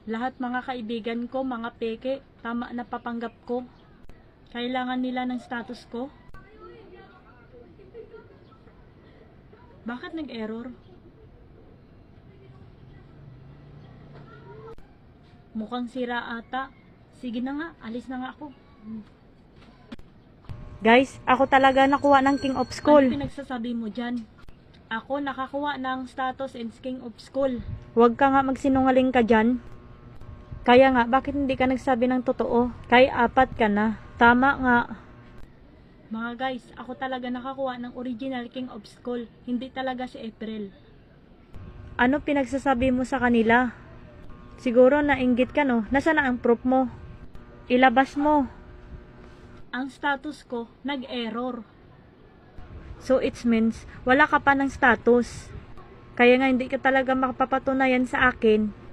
Lahat mga kaibigan ko, mga peke, tama na papanggap ko. Kailangan nila ng status ko. Bakit nag-error? Mukhang sira ata. Sige na nga, alis na nga ako. Guys, ako talaga nakuha ng King of School. Ano pinagsasabi mo dyan? Ako nakakuha ng status and king of school. Huwag ka nga magsinungaling ka dyan. Kaya nga, bakit hindi ka nagsabi ng totoo? Kay apat ka na. Tama nga. Mga guys, ako talaga nakakuha ng original king of school. Hindi talaga si April. Ano pinagsasabi mo sa kanila? Siguro nainggit ka no? Nasaan na ang proof mo? Ilabas mo. Ang status ko, nag-error. So it means, wala ka pa ng status. Kaya nga hindi ka talaga makapapatunayan sa akin